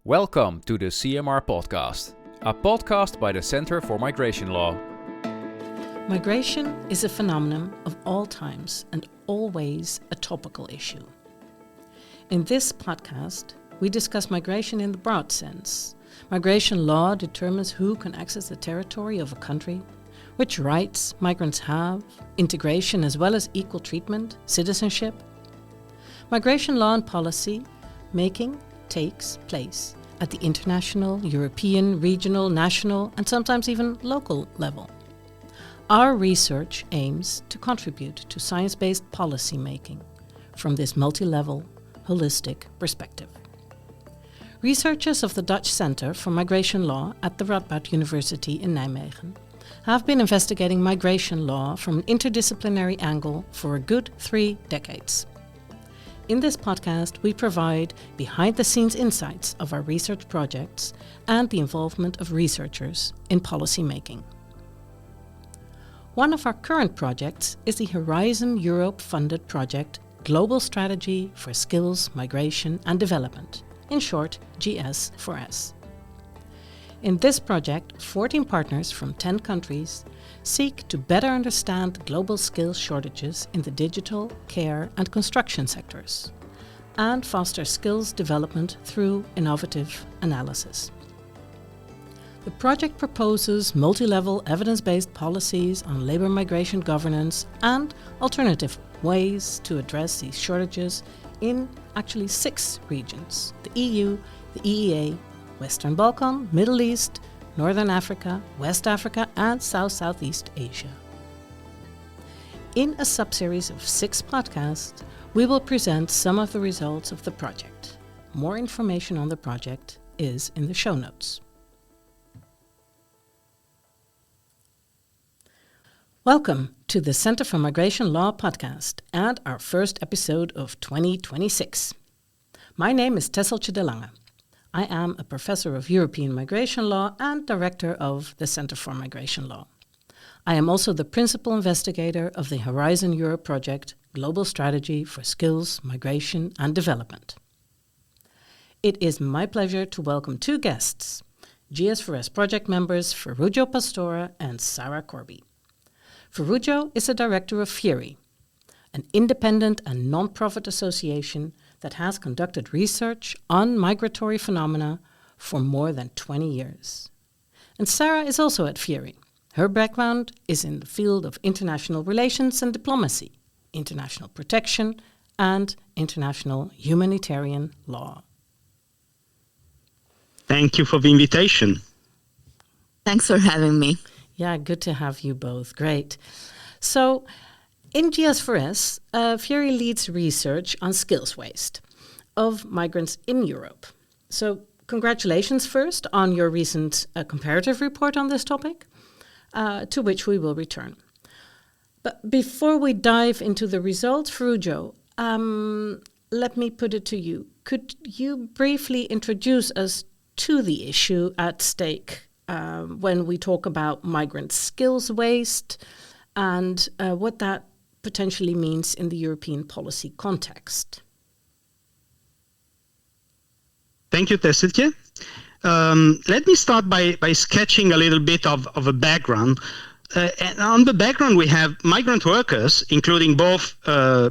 Welcome to the CMR podcast, a podcast by the Center for Migration Law. Migration is a phenomenon of all times and always a topical issue. In this podcast, we discuss migration in the broad sense. Migration law determines who can access the territory of a country, which rights migrants have, integration as well as equal treatment, citizenship. Migration law and policy making takes place at the international, European, regional, national, and sometimes even local level. Our research aims to contribute to science-based policy making from this multi-level, holistic perspective. Researchers of the Dutch Center for Migration Law at the Radboud University in Nijmegen have been investigating migration law from an interdisciplinary angle for a good 3 decades. In this podcast, we provide behind-the-scenes insights of our research projects and the involvement of researchers in policy making. One of our current projects is the Horizon Europe-funded project Global Strategy for Skills, Migration and Development, in short, GS4S. In this project, 14 partners from 10 countries seek to better understand global skills shortages in the digital, care and construction sectors, and foster skills development through innovative analysis. The project proposes multi-level evidence-based policies on labor migration governance and alternative ways to address these shortages in actually 6 regions: the EU, the EEA, Western Balkan, Middle East, Northern Africa, West Africa and Southeast Asia. In a subseries of 6 podcasts, we will present some of the results of the project. More information on the project is in the show notes. Welcome to the Center for Migration Law podcast and our first episode of 2026. My name is Tesseltje de Lange. I am a professor of European migration law and director of the Center for Migration Law. I am also the principal investigator of the Horizon Europe project, Global Strategy for Skills, Migration and Development. It is my pleasure to welcome 2 guests, GS4S project members Ferruccio Pastore and Sara Korbi. Ferruccio is the director of FIERI, an independent and non-profit association that has conducted research on migratory phenomena for more than 20 years. And Sara is also at FIERI. Her background is in the field of international relations and diplomacy, international protection, and international humanitarian law. Thank you for the invitation. Thanks for having me. Yeah, good to have you both. Great. So, in GS4S, FIERI leads research on skills waste of migrants in Europe. So congratulations first on your recent comparative report on this topic, to which we will return. But before we dive into the results, Ferruccio, let me put it to you. Could you briefly introduce us to the issue at stake when we talk about migrant skills waste and what that potentially means in the European policy context? Thank you, Tesseltje. Let me start by sketching a little bit of a background. And on the background, we have migrant workers, including both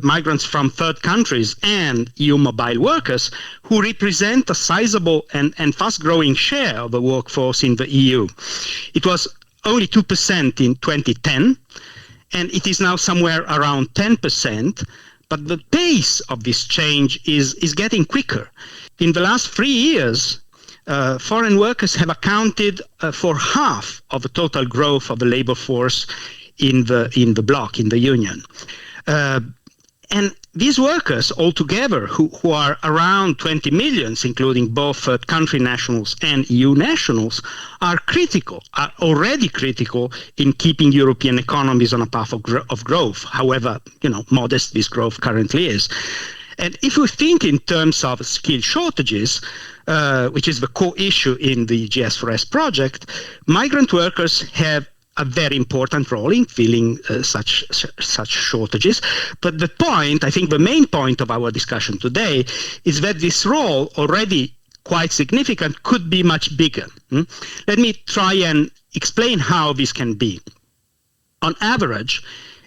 migrants from third countries and EU mobile workers, who represent a sizable and fast-growing share of the workforce in the EU. It was only 2% in 2010, and it is now somewhere around 10%, but the pace of this change is getting quicker. In the last 3 years, foreign workers have accounted for half of the total growth of the labor force in the bloc, in the Union. And these workers altogether, who are around 20 million, including both third-country nationals and EU nationals, are already critical in keeping European economies on a path of growth, however modest this growth currently is. And if we think in terms of skill shortages, which is the core issue in the GS4S project, migrant workers have a very important role in filling such shortages. But the point, I think the main point of our discussion today, is that this role already quite significant could be much bigger. Let me try and explain how this can be. On average,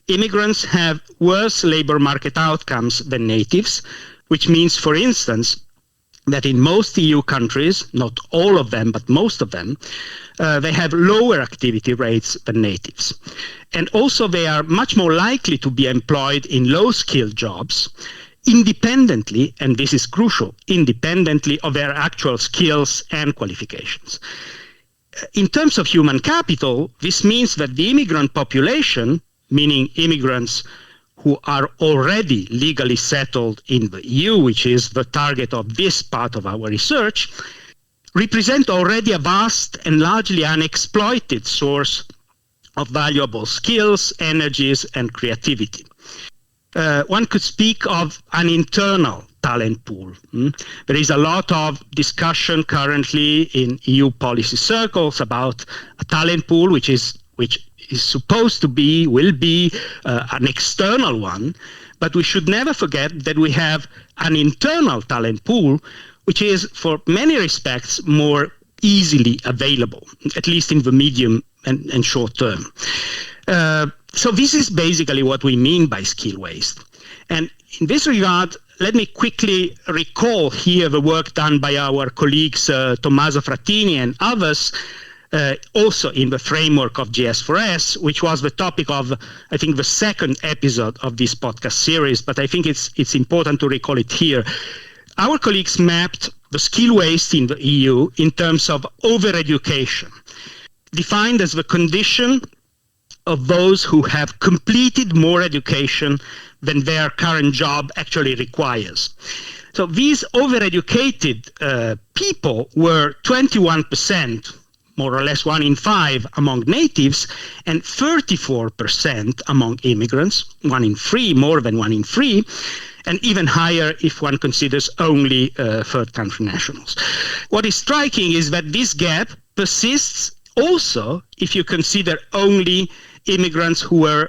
immigrants have worse labor market outcomes than natives, which means, for instance, that in most EU countries, not all of them, but most of them, they have lower activity rates than natives. And also they are much more likely to be employed in low-skilled jobs, independently, and this is crucial, independently of their actual skills and qualifications. In terms of human capital, this means that the immigrant population, meaning immigrants who are already legally settled in the EU, which is the target of this part of our research, represent already a vast and largely unexploited source of valuable skills, energies, and creativity. One could speak of an internal talent pool. There is a lot of discussion currently in EU policy circles about a talent pool which is supposed to be, will be an external one, but we should never forget that we have an internal talent pool which is, for many respects, more easily available, at least in the medium and short term. So this is basically what we mean by skill waste. And in this regard, let me quickly recall here the work done by our colleagues Tommaso Frattini and others, also in the framework of GS4S, which was the topic of, I think, the second episode of this podcast series, but I think it's important to recall it here. Our colleagues mapped the skill waste in the EU in terms of overeducation, defined as the condition of those who have completed more education than their current job actually requires. So these overeducated people were 21%, more or less 1 in 5 among natives, and 34% among immigrants, 1 in 3, more than 1 in 3, and even higher if one considers only third country nationals. What is striking is that this gap persists also if you consider only immigrants who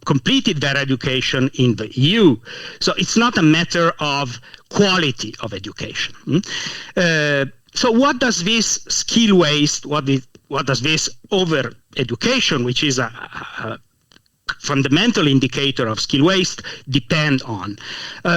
completed their education in the EU. So it's not a matter of quality of education. So what does this skill waste, what does this over-education, which is a fundamental indicator of skill waste, depend on?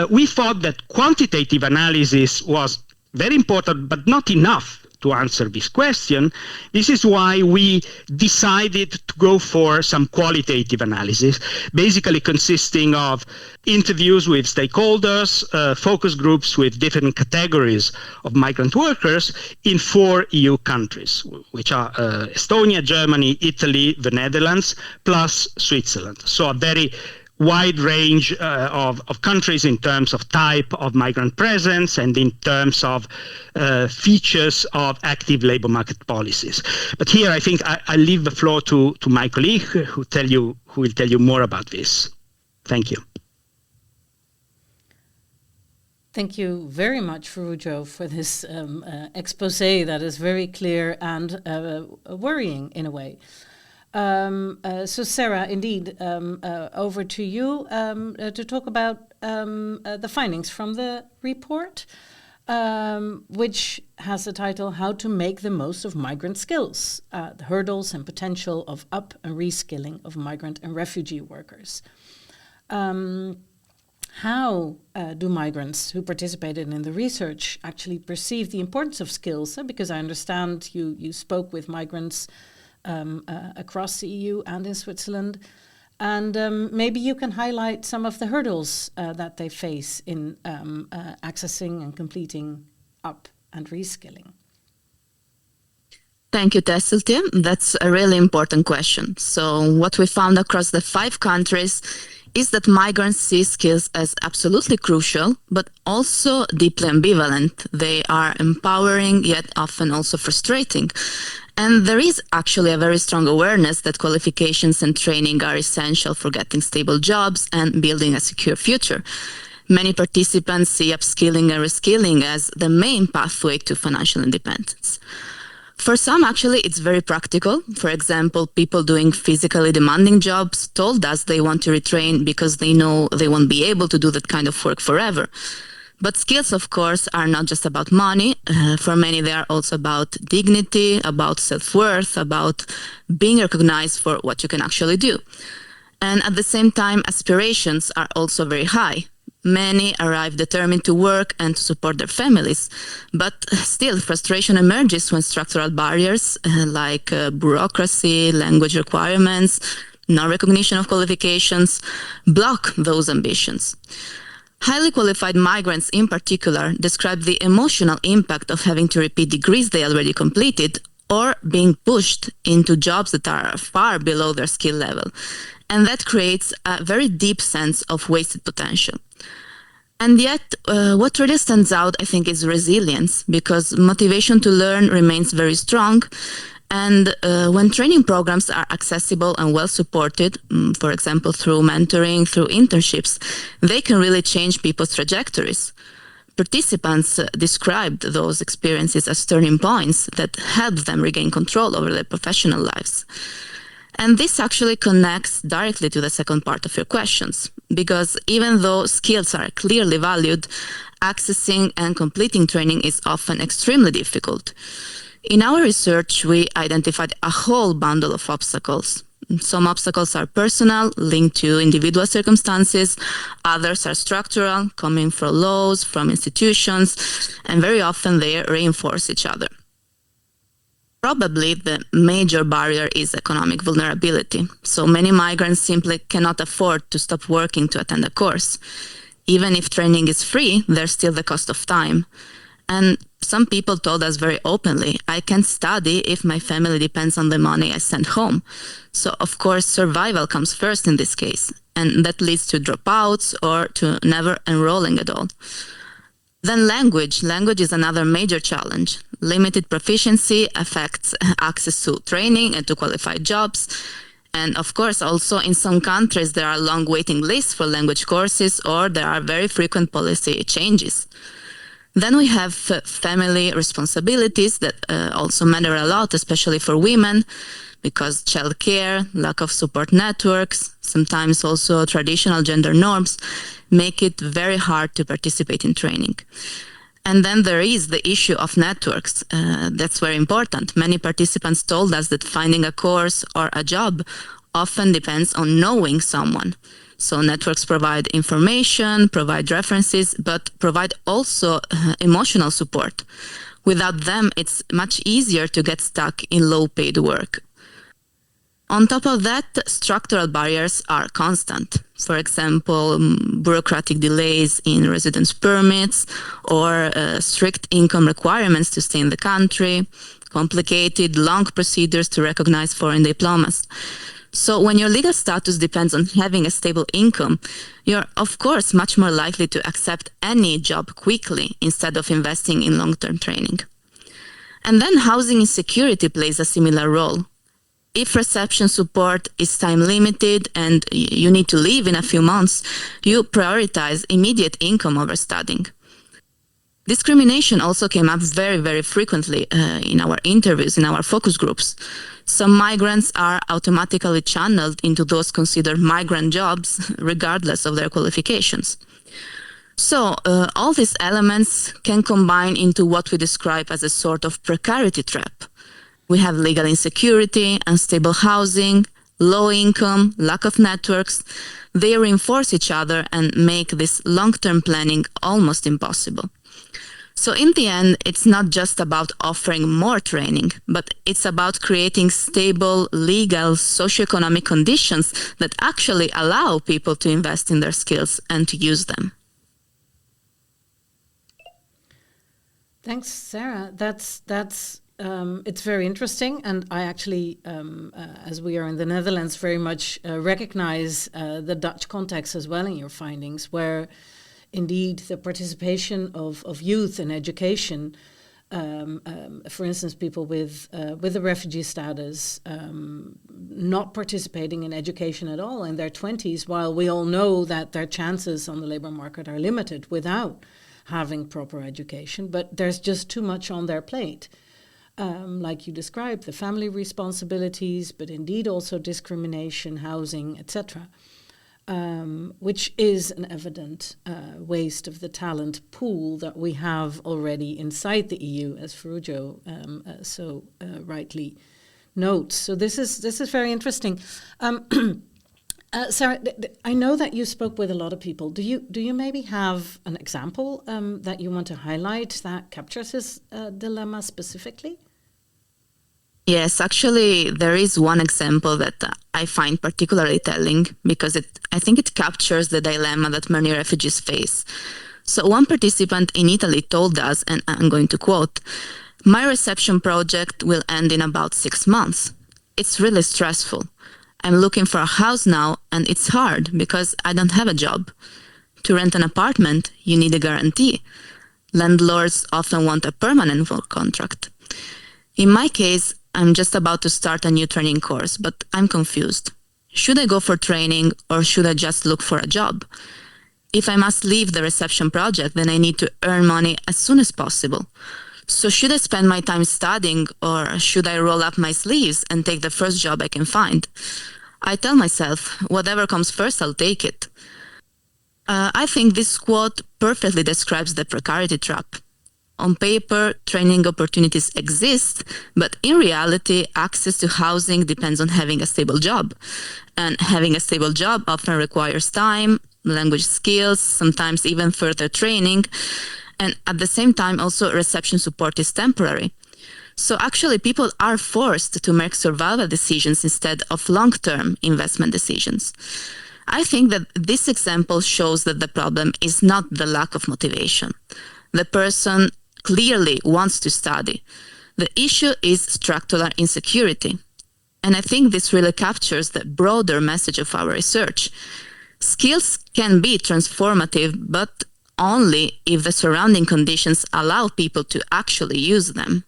We thought that quantitative analysis was very important, but not enough to answer this question. This is why we decided to go for some qualitative analysis, basically consisting of interviews with stakeholders, focus groups with different categories of migrant workers in 4 EU countries, which are Estonia, Germany, Italy, the Netherlands, plus Switzerland. So a very wide range of countries in terms of type of migrant presence and in terms of features of active labor market policies. But here I think I leave the floor to my colleague who will tell you more about this. Thank you. Thank you very much, Ferruccio, for this expose that is very clear and worrying in a way. So Sara, indeed, over to you to talk about the findings from the report, which has the title, How to Make the Most of Migrant Skills, the Hurdles and Potential of Up and Reskilling of Migrant and Refugee Workers. How do migrants who participated in the research actually perceive the importance of skills? Because I understand you spoke with migrants across the EU and in Switzerland. And maybe you can highlight some of the hurdles that they face in accessing and completing up and reskilling. Thank you, Tesseltje. That's a really important question. So what we found across the 5 countries is that migrants see skills as absolutely crucial, but also deeply ambivalent. They are empowering, yet often also frustrating. And there is actually a very strong awareness that qualifications and training are essential for getting stable jobs and building a secure future. Many participants see upskilling and reskilling as the main pathway to financial independence. For some, actually, it's very practical. For example, people doing physically demanding jobs told us they want to retrain because they know they won't be able to do that kind of work forever. But skills, of course, are not just about money. For many, they are also about dignity, about self-worth, about being recognized for what you can actually do. And at the same time, aspirations are also very high. Many arrive determined to work and to support their families, but still frustration emerges when structural barriers like bureaucracy, language requirements, non-recognition of qualifications block those ambitions. Highly qualified migrants in particular describe the emotional impact of having to repeat degrees they already completed or being pushed into jobs that are far below their skill level. And that creates a very deep sense of wasted potential. And yet, what really stands out, I think, is resilience, because motivation to learn remains very strong. And when training programs are accessible and well supported, for example, through mentoring, through internships, they can really change people's trajectories. Participants described those experiences as turning points that helped them regain control over their professional lives. And this actually connects directly to the second part of your questions, because even though skills are clearly valued, accessing and completing training is often extremely difficult. In our research, we identified a whole bundle of obstacles. Some obstacles are personal, linked to individual circumstances. Others are structural, coming from laws, from institutions, and very often they reinforce each other. Probably the major barrier is economic vulnerability. So many migrants simply cannot afford to stop working to attend a course. Even if training is free, there's still the cost of time. And some people told us very openly, I can't study if my family depends on the money I send home. So of course, survival comes first in this case. And that leads to dropouts or to never enrolling at all. Then language. Language is another major challenge. Limited proficiency affects access to training and to qualified jobs. And of course, also in some countries, there are long waiting lists for language courses, or there are very frequent policy changes. Then we have family responsibilities that also matter a lot, especially for women, because childcare, lack of support networks, sometimes also traditional gender norms, make it very hard to participate in training. And then there is the issue of networks. That's very important. Many participants told us that finding a course or a job often depends on knowing someone. So networks provide information, provide references, but provide also emotional support. Without them, it's much easier to get stuck in low-paid work. On top of that, structural barriers are constant. For example, bureaucratic delays in residence permits or strict income requirements to stay in the country, complicated, long procedures to recognize foreign diplomas. So when your legal status depends on having a stable income, you're of course much more likely to accept any job quickly instead of investing in long-term training. And then housing insecurity plays a similar role. If reception support is time limited and you need to leave in a few months, you prioritize immediate income over studying. Discrimination also came up very, very frequently in our interviews, in our focus groups. Some migrants are automatically channeled into those considered migrant jobs, regardless of their qualifications. So all these elements can combine into what we describe as a sort of precarity trap. We have legal insecurity, unstable housing, low income, lack of networks. They reinforce each other and make this long-term planning almost impossible. So in the end, it's not just about offering more training, but it's about creating stable, legal, socioeconomic conditions that actually allow people to invest in their skills and to use them. Thanks, Sarah. That's it's very interesting, and I actually, as we are in the Netherlands, very much recognize the Dutch context as well in your findings, where indeed the participation of youth in education, for instance, people with a refugee status, not participating in education at all in their 20s, while we all know that their chances on the labor market are limited without having proper education, but there's just too much on their plate. Like you described, the family responsibilities, but indeed also discrimination, housing, etc. which is an evident waste of the talent pool that we have already inside the EU, as Ferruccio so rightly notes. So this is very interesting. Sara, I know that you spoke with a lot of people. Do you maybe have an example that you want to highlight that captures this dilemma specifically? Yes, actually, there is one example that I find particularly telling because I think it captures the dilemma that many refugees face. So one participant in Italy told us, and I'm going to quote, "My reception project will end in about 6 months. It's really stressful. I'm looking for a house now, and it's hard because I don't have a job. To rent an apartment, you need a guarantee. Landlords often want a permanent work contract. In my case, I'm just about to start a new training course, but I'm confused. Should I go for training or should I just look for a job? If I must leave the reception project, then I need to earn money as soon as possible. So should I spend my time studying or should I roll up my sleeves and take the first job I can find? I tell myself, whatever comes first, I'll take it." I think this quote perfectly describes the precarity trap. On paper, training opportunities exist, but in reality, access to housing depends on having a stable job. And having a stable job often requires time, language skills, sometimes even further training. And at the same time, also reception support is temporary. So actually, people are forced to make survival decisions instead of long-term investment decisions. I think that this example shows that the problem is not the lack of motivation. The person clearly wants to study. The issue is structural insecurity. And I think this really captures the broader message of our research. Skills can be transformative, but only if the surrounding conditions allow people to actually use them.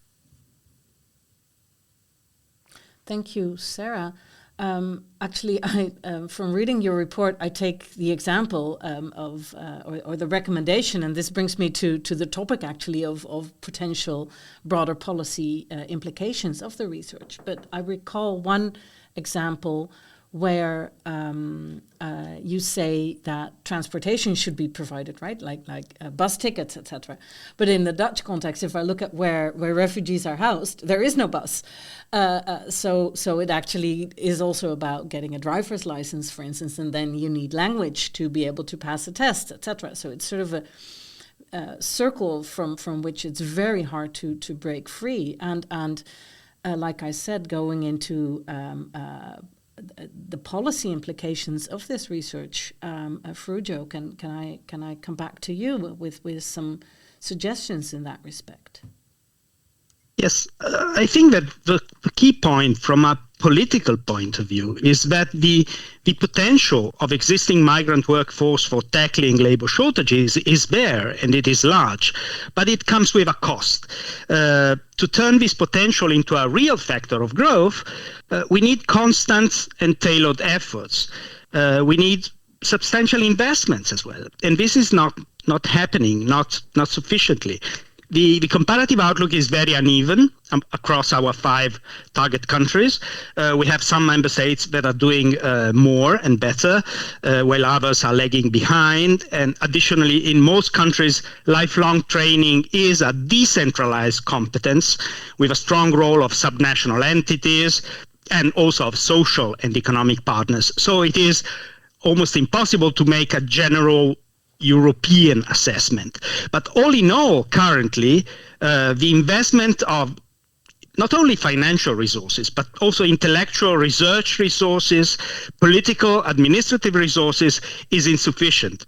Thank you, Sara. Actually, from reading your report, I take the example or the recommendation, and this brings me to the topic actually of potential broader policy implications of the research. But I recall one example where you say that transportation should be provided, right? Like bus tickets, etc. But in the Dutch context, if I look at where refugees are housed, there is no bus. So it actually is also about getting a driver's license, for instance, and then you need language to be able to pass a test, etc. So it's sort of a circle from which it's very hard to break free. And like I said, going into the policy implications of this research, Ferruccio, can I come back to you with some suggestions in that respect? Yes, I think that the key point from a political point of view is that the potential of existing migrant workforce for tackling labor shortages is there and it is large, but it comes with a cost. To turn this potential into a real factor of growth, we need constant and tailored efforts. We need substantial investments as well, and this is not happening, not sufficiently. The comparative outlook is very uneven across our 5 target countries. We have some member states that are doing more and better, while others are lagging behind. And additionally, in most countries, lifelong training is a decentralized competence with a strong role of subnational entities and also of social and economic partners. So it is almost impossible to make a general European assessment. But all in all, currently, the investment of not only financial resources, but also intellectual research resources, political, administrative resources is insufficient.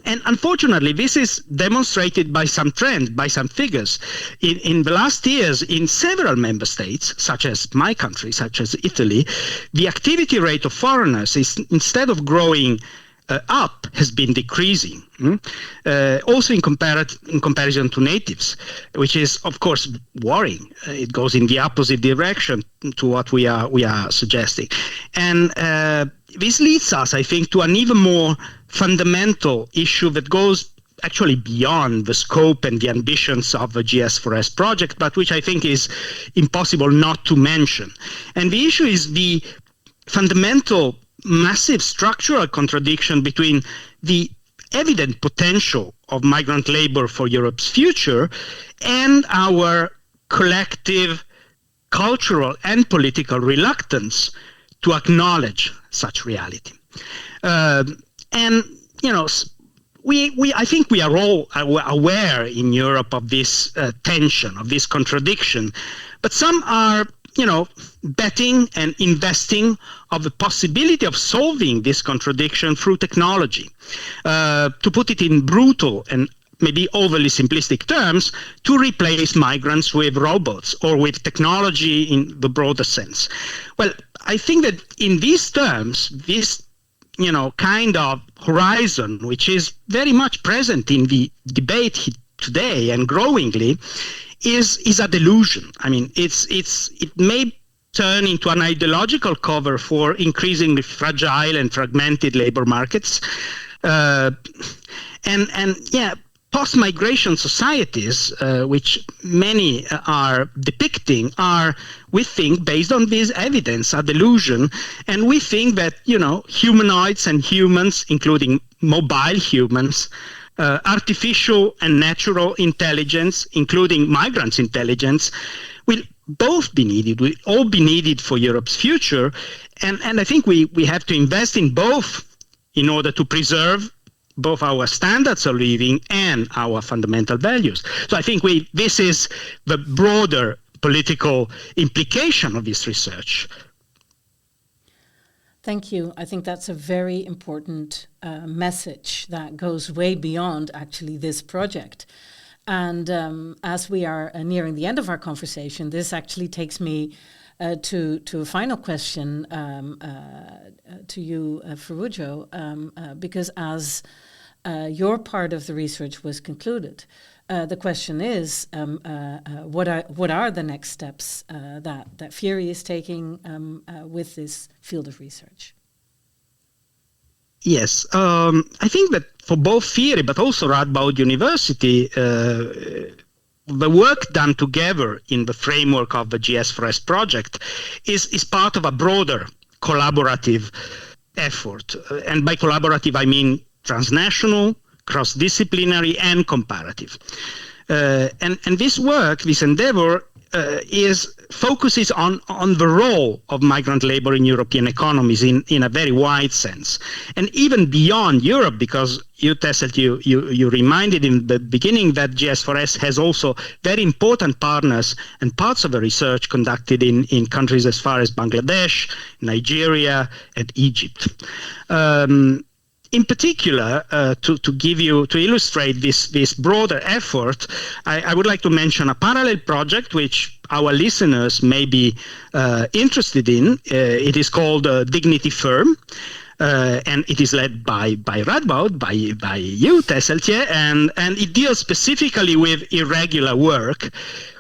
And unfortunately, this is demonstrated by some trends, by some figures. In the last years, in several member states, such as my country, such as Italy, the activity rate of foreigners is, instead of growing up, has been decreasing. Also in comparison to natives, which is of course worrying. It goes in the opposite direction to what we are suggesting, and this leads us, I think, to an even more fundamental issue that goes actually beyond the scope and the ambitions of the GS4S project, but which I think is impossible not to mention. And the issue is the fundamental massive structural contradiction between the evident potential of migrant labor for Europe's future and our collective cultural and political reluctance to acknowledge such reality. And, you know, I think we are all aware in Europe of this tension, of this contradiction, but some are, you know, betting and investing of the possibility of solving this contradiction through technology. To put it in brutal and maybe overly simplistic terms, to replace migrants with robots or with technology in the broader sense. Well, I think that in these terms, this, you know, kind of horizon, which is very much present in the debate today and growingly, is a delusion. I mean, it may turn into an ideological cover for increasingly fragile and fragmented labor markets. Post-migration societies, which many are depicting, are, we think, based on this evidence, a delusion. And we think that, you know, humanoids and humans, including mobile humans, artificial and natural intelligence, including migrants' intelligence, will both be needed, will all be needed for Europe's future. And I think we have to invest in both in order to preserve both our standards of living and our fundamental values. So I think this is the broader political implication of this research. Thank you. I think that's a very important message that goes way beyond actually this project. And as we are nearing the end of our conversation, this actually takes me to a final question to you, Ferruccio, because as your part of the research was concluded, the question is, what are the next steps that FIERI is taking with this field of research? Yes, I think that for both FIERI but also Radboud University, the work done together in the framework of the GS4S project is part of a broader collaborative effort. And by collaborative, I mean transnational, cross-disciplinary, and comparative. And this work, this endeavor, focuses on the role of migrant labor in European economies in a very wide sense, and even beyond Europe, because you, Tesseltje, you reminded in the beginning that GS4S has also very important partners and parts of the research conducted in countries as far as Bangladesh, Nigeria, and Egypt. In particular, to illustrate this broader effort, I would like to mention a parallel project which our listeners may be interested in. It is called Dignity Firm, and it is led by Radboud, by you, Tesseltje, and it deals specifically with irregular work,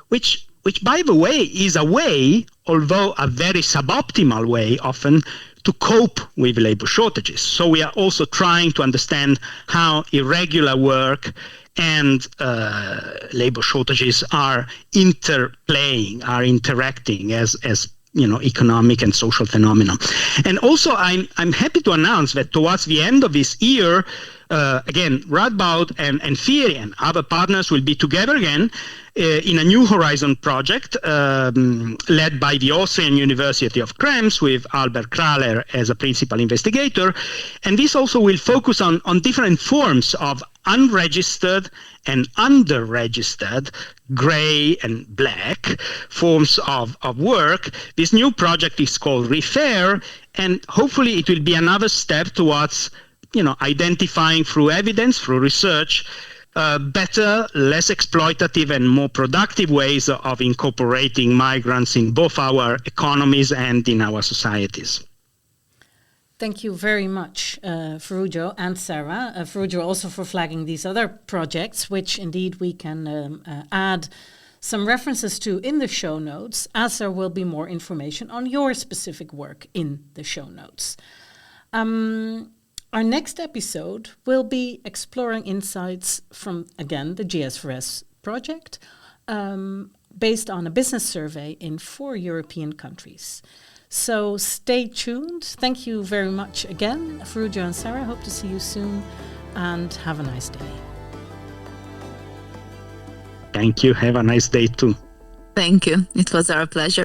which by the way is a way, although a very suboptimal way often, to cope with labor shortages. So we are also trying to understand how irregular work and labor shortages are interplaying, are interacting as you know, economic and social phenomena. And also I'm happy to announce that towards the end of this year, again, Radboud and FIERI and other partners will be together again in a New Horizon project led by the Austrian University of Krems with Albert Kraler as a principal investigator. And this also will focus on different forms of unregistered and under-registered gray and black forms of work. This new project is called ReFair, and hopefully it will be another step towards, you know, identifying through evidence, through research, better, less exploitative and more productive ways of incorporating migrants in both our economies and in our societies. Thank you very much, Ferruccio and Sara. Ferruccio also for flagging these other projects, which indeed we can add some references to in the show notes, as there will be more information on your specific work in the show notes. Our next episode will be exploring insights from, again, the GS4S project, based on a business survey in 4 European countries. So stay tuned. Thank you very much again, Ferruccio and Sara. Hope to see you soon, and have a nice day. Thank you. Have a nice day too. Thank you. It was our pleasure.